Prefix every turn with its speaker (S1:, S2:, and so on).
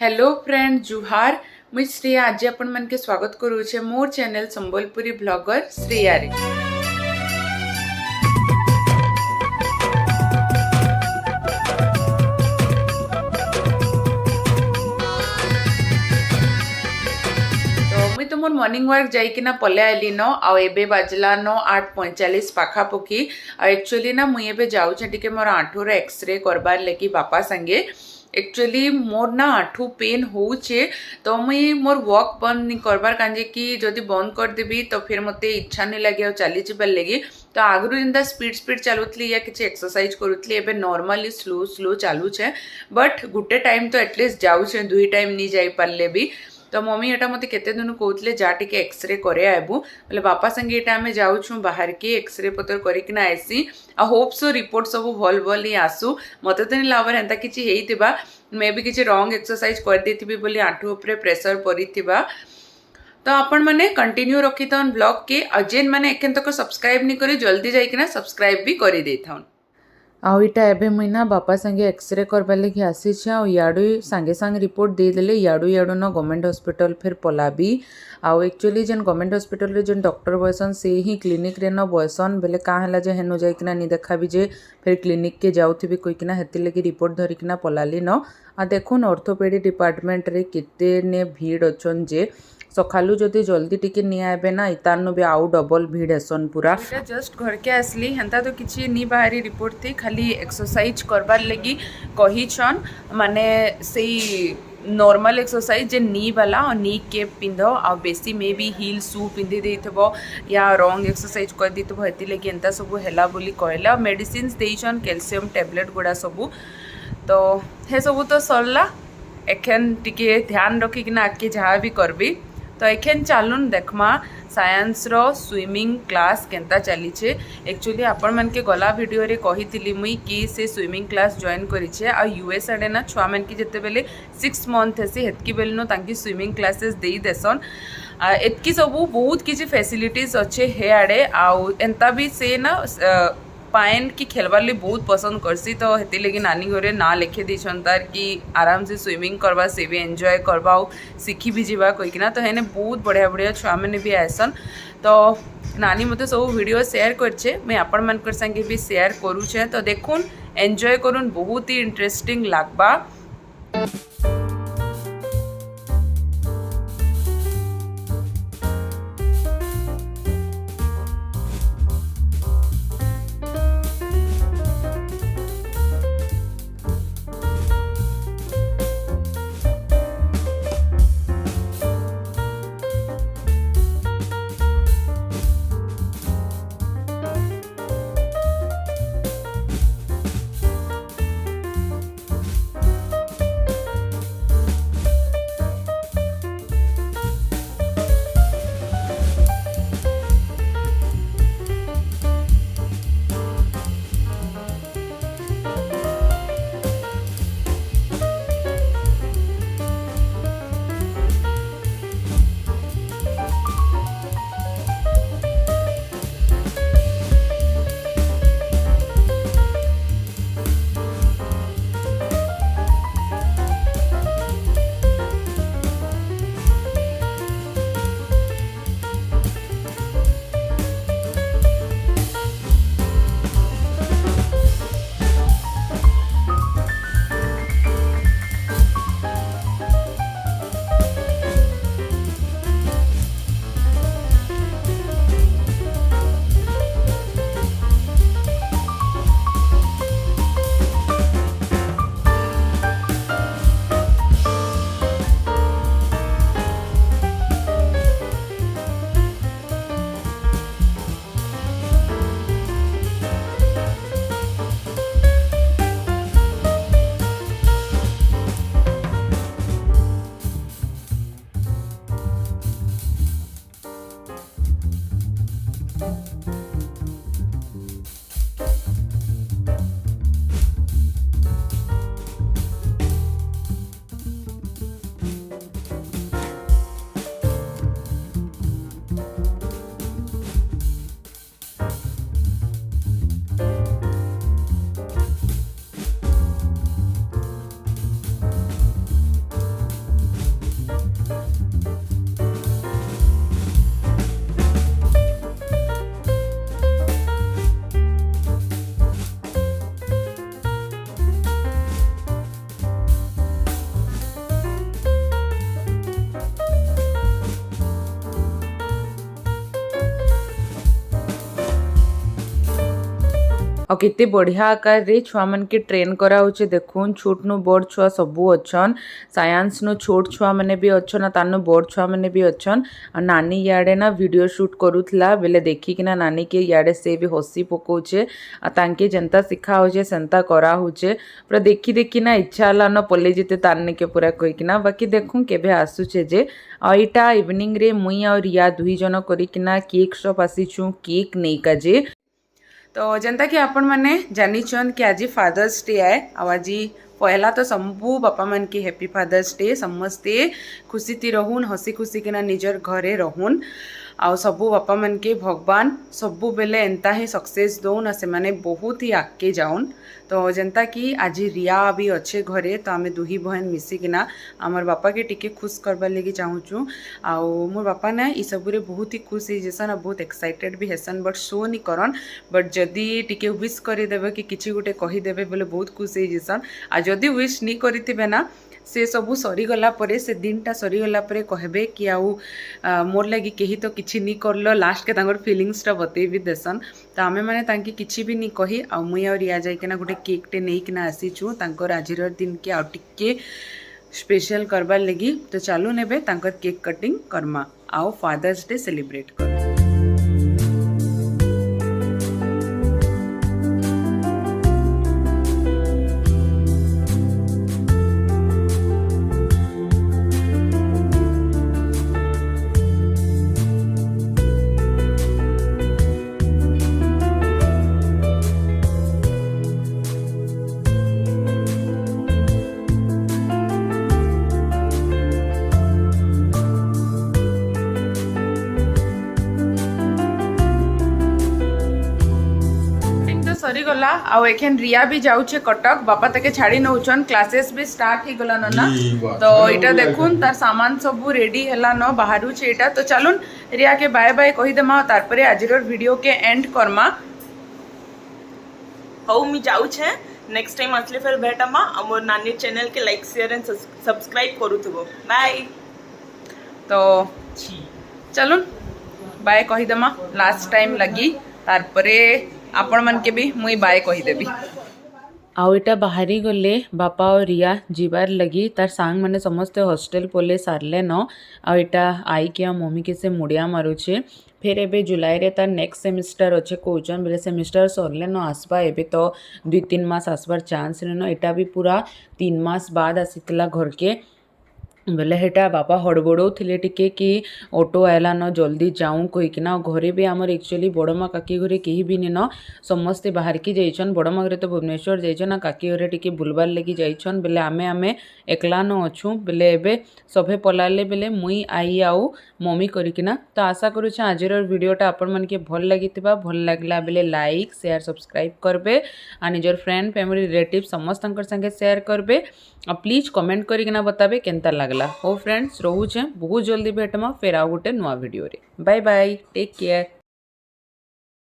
S1: Hello friend जुहार मुझ श्रेया आज आपण मन के स्वागत करूचे मोर चैनल संबलपुरी ब्लॉगर श्रेया रे। तो मुई तो मोर मॉर्निंग वर्क जाइकिना पले आइली न आ एबे बाजला न 8:45 पाखापोखी आ एक्चुअली ना मुई एबे जाउछे टिके मोर आंठूर एक्सरे करबार लेकी बापा संगे। एक्चुअली मोर ना आंठू पेन होचे तो मुई मोर वर्क बंद नहीं करबार कांजे कि जदि बंद कर देबी तो फिर मते इच्छा नहीं लगे चली जिबार लगी। तो आगु जेनता स्पीड चलुतली या किसी एक्सरसाइज करुतली एबे नॉर्मली स्लो चालू छे बट गुटे टाइम तो एटलीस्ट जाऊे 2 टाइम नहीं जाई पारले भी। तो मम्मी एटा मते केते दिन कहते जा टिके एक्सरे करे आबू बोले बापा संगे एटा आमे जाउछु बाहर के एक्सरे पतर करिकना आसी आ होप सो रिपोर्ट सब भल भल ही आसू मते तो नहीं लावर एंता किछि हेइतिबा मे भी किछि रॉन्ग एक्सरसाइज कर देथिबी बोली आंठू ऊपर प्रेशर पड़िथिबा। तो आपण माने कंटिन्यू रखी थाउन ब्लॉग के अजेन माने एकेन तक सब्सक्राइब नहीं करी जल्दी जाइकिना सब्सक्राइब भी करी दे थाउन। आउ इटा एबे मुई ना बापा संगे एक्सरे करबा लगी आसीछे आ याडू संगे संग रिपोर्ट दे देले याडू न गवर्नमेंट हॉस्पिटल फिर पलाबी। आउ एक्चुअली जेन गवर्नमेंट हॉस्पिटल रे जेन डॉक्टर बयसन से ही क्लिनिक रे न बयसन बेले का हला जे हेनु जाइकिना नि देखाबी जे फिर क्लिनिक के जाउथिबी कइकिना हेति लगी रिपोर्ट धरिकिना पलाली न आ देखुन ऑर्थोपेडी डिपार्टमेंट रे केते ने भीड़ अछन जे सकालू जदि जल्दी टिके नियाबे ना इतानु भी आउ डबल भीड़ हेसन पूरा। जस्ट घर के आसली हेन्ता तो किसी नी बाहरी रिपोर्ट थी खाली एक्सरसाइज करबार लगी कही छन माने से नॉर्मल एक्सरसाइज जे नी वाला और नी के पिंधो आ बेसी मे बी हील शू पिंधि देइथबो या रॉन्ग एक्सरसाइज कर देइथबो हेति लगी एंता सब हैला बोली कहला मेडिसिन्स देइछन कैल्शियम टैबलेट गुडा सब। तो हे सब तो सरला एखन टिके ध्यान रखिकिना आके जहाँ भी करबी। तो एखेन चालून देखमा साइंस रो स्विमिंग क्लास केंता चलीछे। एक्चुअली आपण मन के गला वीडियो रे कहितली मुई कि से स्विमिंग क्लास जॉइन करिछे आ यूएस आडे ना छुआ मन की जते बेले 6 मंथ हेसी हेतकी बेले नो तांकी स्विमिंग क्लासेस देई देसन एतकी सबू बहुत किछि फैसिलिटीज अच्छे हे आडे आउ एंता भी से ना पाइन की खेलबार लिए बहुत पसंद करसी। तो हेती लगी नानी घरे ना लिखे दीछन तार कि आराम से स्विमिंग करवा से भी एंजॉय करवा सीखी भी जीवा कहीकिना। तो हेने बहुत बढ़िया बढ़िया छुआ मैंने भी आसन। तो नानी मते सब वीडियो शेयर करछे मैं आपण मानकर संगे भी शेयर करूछे। तो देखुन एंजॉय करुन बहुत ही इंटरेस्टिंग लागबा। और केते बढ़िया आकार रे छुआ मन के ट्रेन करा होचे देखुन छोट नु बड़ छुआ सबू अच्छन साइंस नु छोट छुआ माने भी अच्छन तानु बड़ छुआ माने भी अच्छन और नानी याडे ना वीडियो शूट करूथला बेले देखि किना नानी के याडे से भी हसी पकोचे आ तांके जनता सिखा होचे संता करा होचे पूरा देखि देखि ना इच्छा हला न पल्ले जेते तारने के पूरा कहि किना बाकी देखु केबे आसुचे जे आ इटा इवनिंग रे मुई और रिया दुई जन करि किना केक शॉप आसीछु केक नै का जे तो जनता कि आपण मैंने जानीछन कि आज फादर्स डे आए आज पहला तो सबू बापा मन की हैप्पी फादर्स डे समस्ते खुशी ती रहून हसी खुशी किना निजर घरे रहून आउ सबू बापा मन के भगवान सबू बेले एंता ही सक्सेस दौन से माने बहुत ही आगे जाऊन तो जनता कि आज रिया भी अच्छे घरे तो आम दुही बहन मिसिकिना आमर बापा के टिके खुश करबार लगी चाहूँ आउ मोर बापा ना ये सबुरे बहुत ही खुश होसन और बहुत एक्साइटेड भी हेसन बट शो नहीं करन बट जदि टिके विश करदेवे कि किसी गोटे कहीदेवे बोले बहुत खुश होसन आ जदि विश नहीं करें ना से सबू सरीगला परे से दिनटा सरीगला परे कहबे कि आउ मोर लगी कहीं तो किछि नहीं करलो लास्ट के तांगर फीलिंग्सटा बतई भी देसन तो आमे माने तांकी किछि भी नहीं कही आ मुई और रिया जाई केना गोटे केक टे नहीं किना आसीछु तांकर आजिर दिन के आ टिके स्पेशल करबार लगी तो चालू नेबे तांकर केक कटिंग करमा आओ फादर्स डे सेलिब्रेट कर सरीगला आउ एखन रिया भी जाऊे कटक बापा तके छाड़ी नौचन क्लासेस भी स्टार्ट ही गला ना तो इटा देखुन तार सामान सब रेडी हैला न बाहरु छे इटा तो चलुन रिया के बाय बाय कहि देमा तार परे आजिर वीडियो के एंड करमा
S2: हौ मी जाऊ छे नेक्स्ट टाइम आसले फिर भेटमा हमर नानी चैनल के लाइक शेयर एंड सब्सक्राइब करू थबो बाय
S1: तो चलुन बाय कहि देमा लास्ट टाइम लगी तार परे आपण मन के भी मुई बाय कहीदेवी आउ इटा बाहरी गले बापा और रिया जीवार लगी तार सांग मैंने समस्ते हॉस्टेल पोले सारले न आउ इटा आई के मम्मी के से मुड़िया मारुचे फिर एबे जुलाई रे तार नेक्स्ट सेमिस्टर अच्छे कौन बेले सेमिस्टर सरले न आसबा एबे तो 2-3 मास आसबार चांस न इटा भी पूरा 3 मास बाद आसीतला घर के बेले हेटा बापा हड़बड़ो थिले टिके कि ऑटो आयला न जल्दी जाऊँ कहीकिना घरे भी आमर एक्चुअली बड़मा काकी घरे कहीं भी न समस्ते बाहर की जाइछन बड़मा घरे तो भुवनेश्वर जाइछन आ काकी घरे टिके बुलबार लगी जाइछन बेले आमे एकला न अच्छू बेले एबे सभे पलाले बेले मुई आई आउ मम्मी करिकिना तो आशा करुछे आजिर वीडियोटा आपण मन के भल लागितिबा भल लागला बेले लाइक शेयर सब्सक्राइब करबे आ निजर फ्रेंड फैमिली रिलेटिव समस्त संगे शेयर करबे आ प्लीज कमेंट करिकिना बताबे केनता लागला हो फ्रेंड्स रोहुछे बहुत जल्दी भेटमा फेर आ गोटे नुआ वीडियो रे बाय बाय टेक केयर।